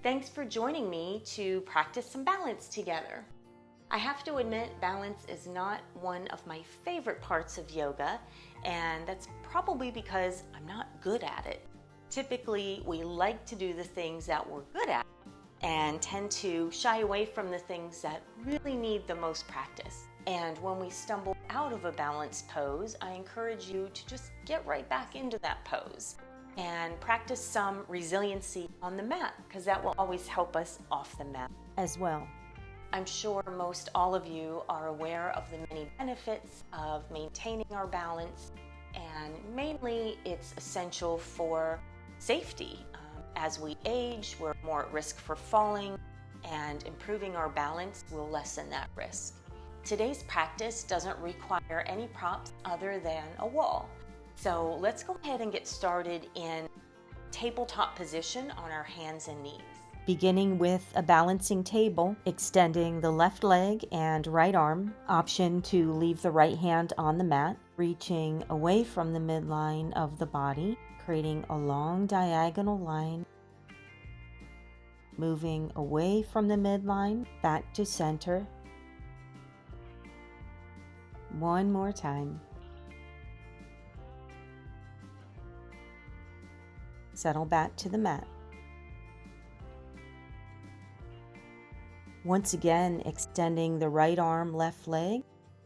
Thanks for joining me to practice some balance together. I have to admit, balance is not one of my favorite parts of yoga, and that's probably because I'm not good at it. Typically, we like to do the things that we're good at and tend to shy away from the things that really need the most practice. And when we stumble out of a balanced pose, I encourage you to just get right back into that pose and practice some resiliency on the mat, because that will always help us off the mat as well. I'm sure most all of you are aware of the many benefits of maintaining our balance, and mainly it's essential for safety. As we age, we're more at risk for falling, and improving our balance will lessen that risk. Today's practice doesn't require any props other than a wall. So let's go ahead and get started in tabletop position on our hands and knees. Beginning with a balancing table, extending the left leg and right arm, option to leave the right hand on the mat, reaching away from the midline of the body, creating a long diagonal line, moving away from the midline, back to center. One more time. Settle back to the mat. Once again, extending the right arm, left leg,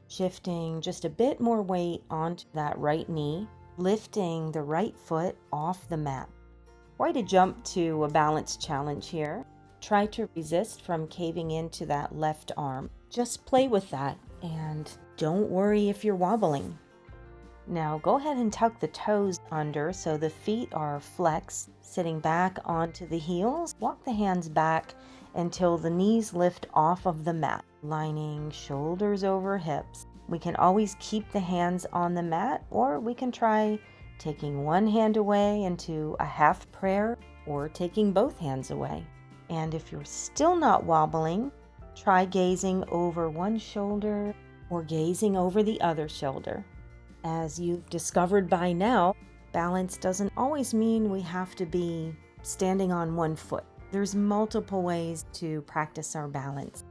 shifting just a bit more weight onto that right knee, lifting the right foot off the mat. Quite a jump to a balance challenge here. Try to resist from caving into that left arm. Just play with that and don't worry if you're wobbling. Now go ahead and tuck the toes under so the feet are flexed, sitting back onto the heels. Walk the hands back until the knees lift off of the mat, lining shoulders over hips. We can always keep the hands on the mat, or we can try taking one hand away into a half prayer or taking both hands away. And if you're still not wobbling, try gazing over one shoulder or gazing over the other shoulder. As you've discovered by now, balance doesn't always mean we have to be standing on one foot. There's multiple ways to practice our balance.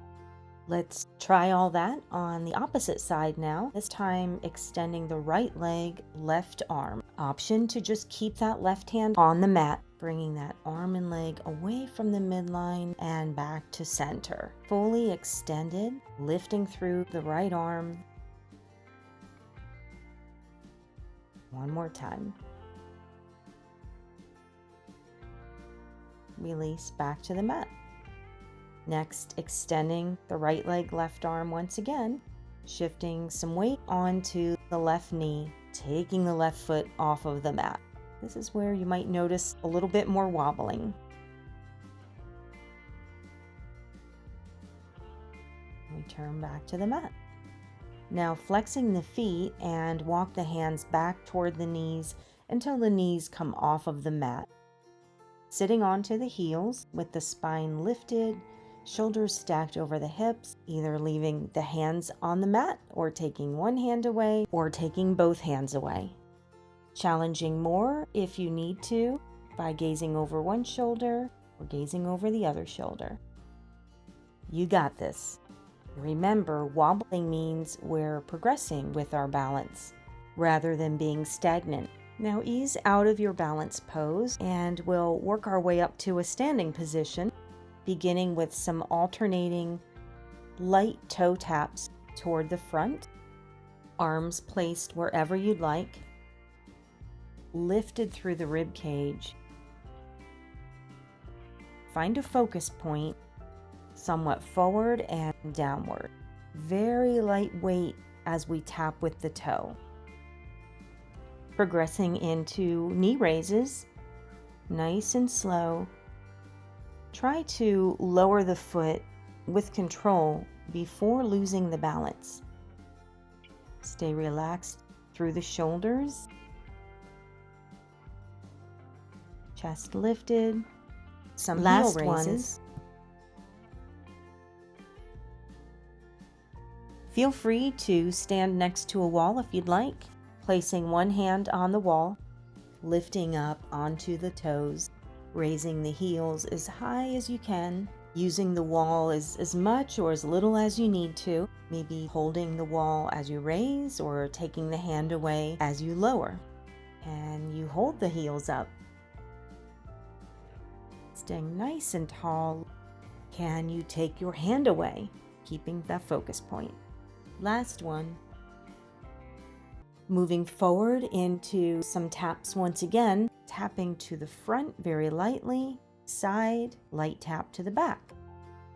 Let's try all that on the opposite side now, this time extending the right leg, left arm. Option to just keep that left hand on the mat, bringing that arm and leg away from the midline and back to center. Fully extended, lifting through the right arm. One more time. Release back to the mat. Next, extending the right leg, left arm once again, shifting some weight onto the left knee, taking the left foot off of the mat. This is where you might notice a little bit more wobbling. Return back to the mat. Now flexing the feet and walk the hands back toward the knees until the knees come off of the mat. Sitting onto the heels with the spine lifted, shoulders stacked over the hips, either leaving the hands on the mat or taking one hand away or taking both hands away. Challenging more if you need to by gazing over one shoulder or gazing over the other shoulder. You got this. Remember, wobbling means we're progressing with our balance rather than being stagnant. Now ease out of your balance pose and we'll work our way up to a standing position, beginning with some alternating light toe taps toward the front, arms placed wherever you'd like, lifted through the rib cage. Find a focus point, somewhat forward and downward. Very light weight as we tap with the toe. Progressing into knee raises, nice and slow. Try to lower the foot with control before losing the balance. Stay relaxed through the shoulders. Chest lifted. Some last heel raises. Feel free to stand next to a wall if you'd like, placing one hand on the wall, lifting up onto the toes, raising the heels as high as you can, using the wall as much or as little as you need to, maybe holding the wall as you raise or taking the hand away as you lower. And you hold the heels up, staying nice and tall. Can you take your hand away, keeping that focus point? Last one. Moving forward into some taps once again, tapping to the front very lightly, side, light tap to the back.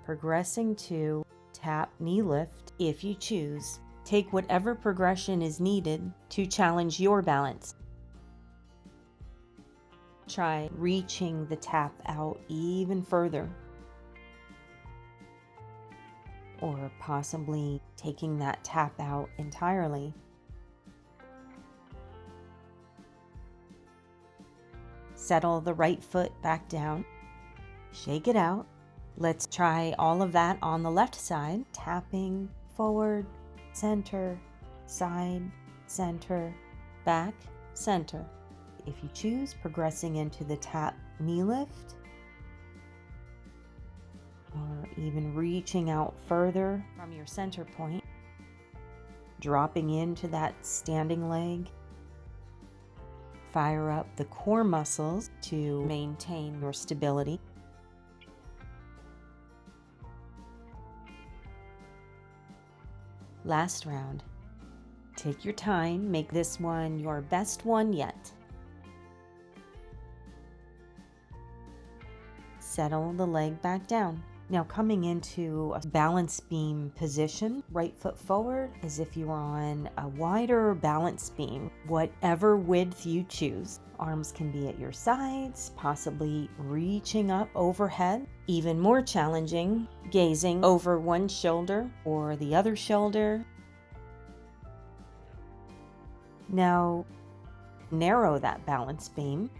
Progressing to tap, knee lift if you choose. Take whatever progression is needed to challenge your balance. Try reaching the tap out even further, or possibly taking that tap out entirely. Settle the right foot back down, shake it out. Let's try all of that on the left side, tapping forward, center, side, center, back, center. If you choose, progressing into the tap knee lift, or even reaching out further from your center point, dropping into that standing leg. Fire up the core muscles to maintain your stability. Last round. Take your time, make this one your best one yet. Settle the leg back down. Now coming into a balance beam position, right foot forward as if you were on a wider balance beam, whatever width you choose. Arms can be at your sides, possibly reaching up overhead. Even more challenging, gazing over one shoulder or the other shoulder. Now narrow that balance beam.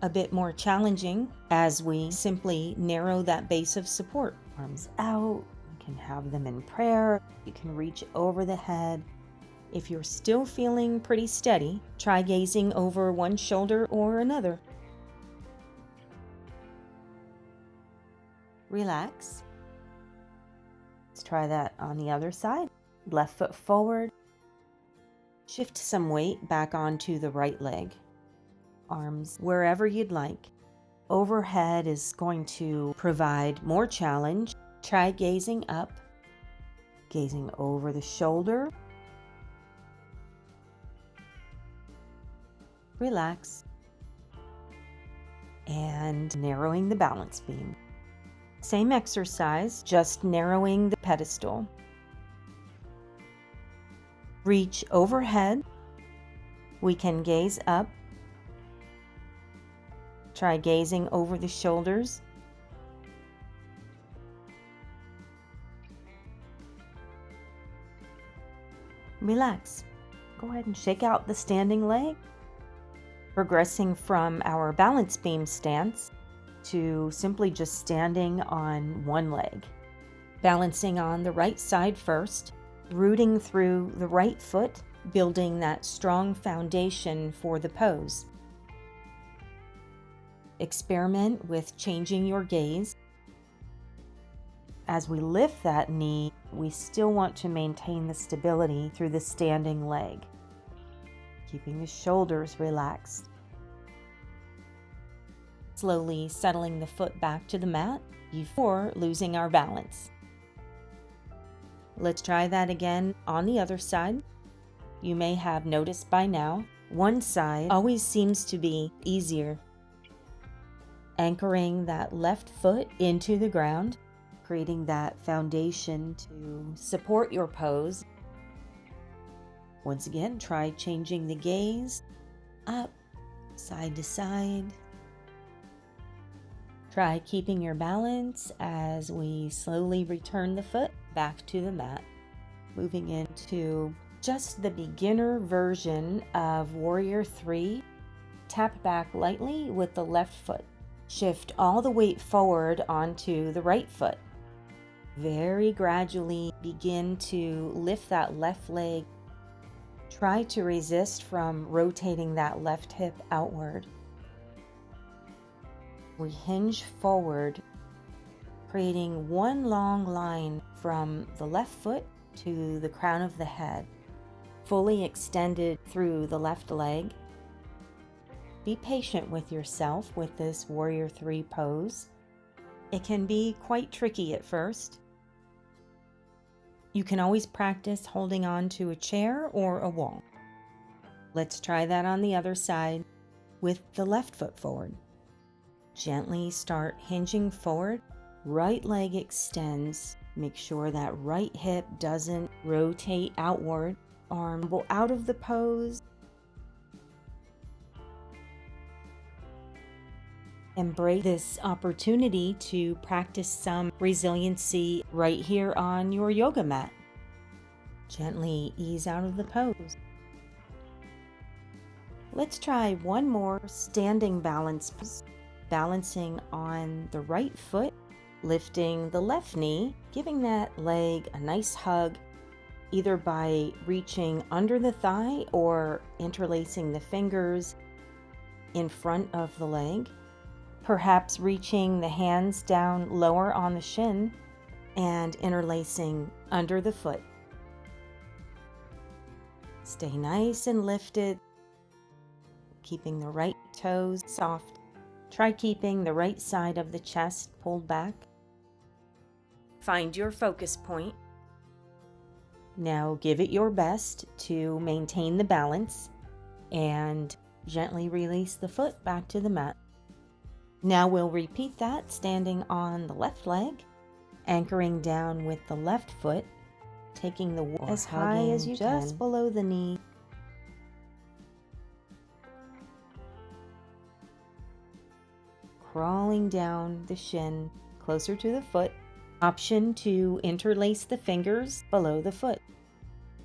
A bit more challenging as we simply narrow that base of support. Arms out, you can have them in prayer, you can reach over the head. If you're still feeling pretty steady, try gazing over one shoulder or another. Relax. Let's try that on the other side. Left foot forward. Shift some weight back onto the right leg. Arms wherever you'd like. Overhead is going to provide more challenge. Try gazing up, gazing over the shoulder. Relax. And narrowing the balance beam. Same exercise, just narrowing the pedestal. Reach overhead. We can gaze up. Try gazing over the shoulders. Relax. Go ahead and shake out the standing leg. Progressing from our balance beam stance to simply just standing on one leg. Balancing on the right side first, rooting through the right foot, building that strong foundation for the pose. Experiment with changing your gaze. As we lift that knee, we still want to maintain the stability through the standing leg, keeping the shoulders relaxed. Slowly settling the foot back to the mat before losing our balance. Let's try that again on the other side. You may have noticed by now, one side always seems to be easier. Anchoring that left foot into the ground, creating that foundation to support your pose. Once again, try changing the gaze up, side to side. Try keeping your balance as we slowly return the foot back to the mat. Moving into just the beginner version of Warrior 3. Tap back lightly with the left foot. Shift all the weight forward onto the right foot. Very gradually begin to lift that left leg. Try to resist from rotating that left hip outward. We hinge forward, creating one long line from the left foot to the crown of the head, fully extended through the left leg. Be patient with yourself with this Warrior 3 pose. It can be quite tricky at first. You can always practice holding on to a chair or a wall. Let's try that on the other side with the left foot forward. Gently start hinging forward. Right leg extends. Make sure that right hip doesn't rotate outward. Arm will out of the pose. Embrace this opportunity to practice some resiliency right here on your yoga mat. Gently ease out of the pose. Let's try one more standing balance pose. Balancing on the right foot, lifting the left knee, giving that leg a nice hug, either by reaching under the thigh or interlacing the fingers in front of the leg. Perhaps reaching the hands down lower on the shin and interlacing under the foot. Stay nice and lifted, keeping the right toes soft. Try keeping the right side of the chest pulled back. Find your focus point. Now give it your best to maintain the balance and gently release the foot back to the mat. Now we'll repeat that standing on the left leg, anchoring down with the left foot, taking the wall as high as you can, just below the knee. Crawling down the shin closer to the foot. Option to interlace the fingers below the foot.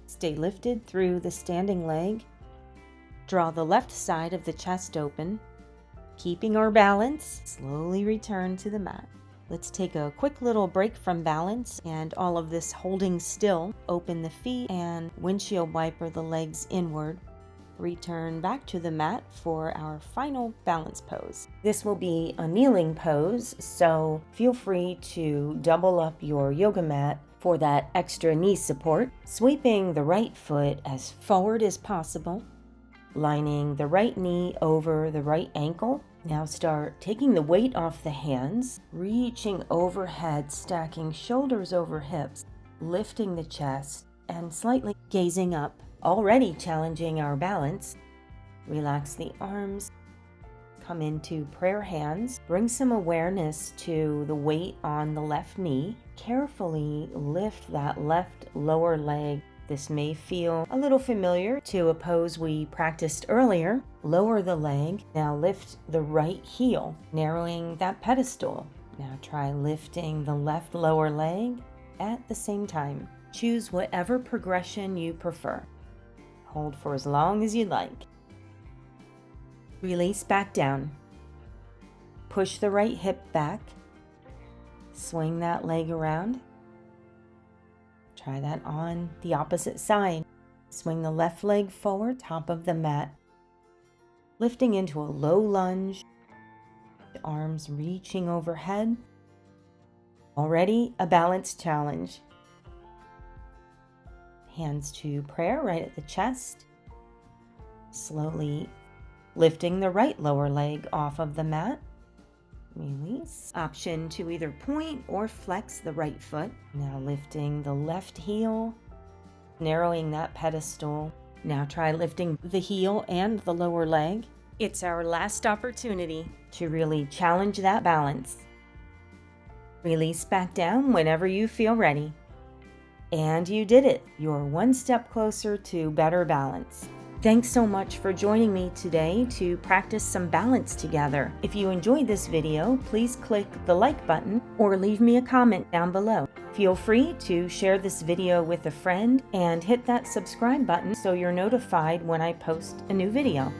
Stay lifted through the standing leg. Draw the left side of the chest open. Keeping our balance, slowly return to the mat. Let's take a quick little break from balance and all of this holding still. Open the feet and windshield wiper the legs inward. Return back to the mat for our final balance pose. This will be a kneeling pose, so feel free to double up your yoga mat for that extra knee support. Sweeping the right foot as forward as possible, lining the right knee over the right ankle. Now start taking the weight off the hands, reaching overhead, stacking shoulders over hips, lifting the chest, and slightly gazing up. Already challenging our balance. Relax the arms. Come into prayer hands. Bring some awareness to the weight on the left knee. Carefully lift that left lower leg. This may feel a little familiar to a pose we practiced earlier. Lower the leg. Now lift the right heel, narrowing that pedestal. Now try lifting the left lower leg at the same time. Choose whatever progression you prefer. Hold for as long as you like. Release back down. Push the right hip back. Swing that leg around. Try that on the opposite side. Swing the left leg forward, top of the mat. Lifting into a low lunge. Arms reaching overhead. Already a balance challenge. Hands to prayer right at the chest. Slowly lifting the right lower leg off of the mat. Release. Option to either point or flex the right foot. Now lifting the left heel, narrowing that pedestal. Now try lifting the heel and the lower leg. It's our last opportunity to really challenge that balance. Release back down whenever you feel ready. And you did it. You're one step closer to better balance. Thanks so much for joining me today to practice some balance together. If you enjoyed this video, please click the like button or leave me a comment down below. Feel free to share this video with a friend and hit that subscribe button so you're notified when I post a new video.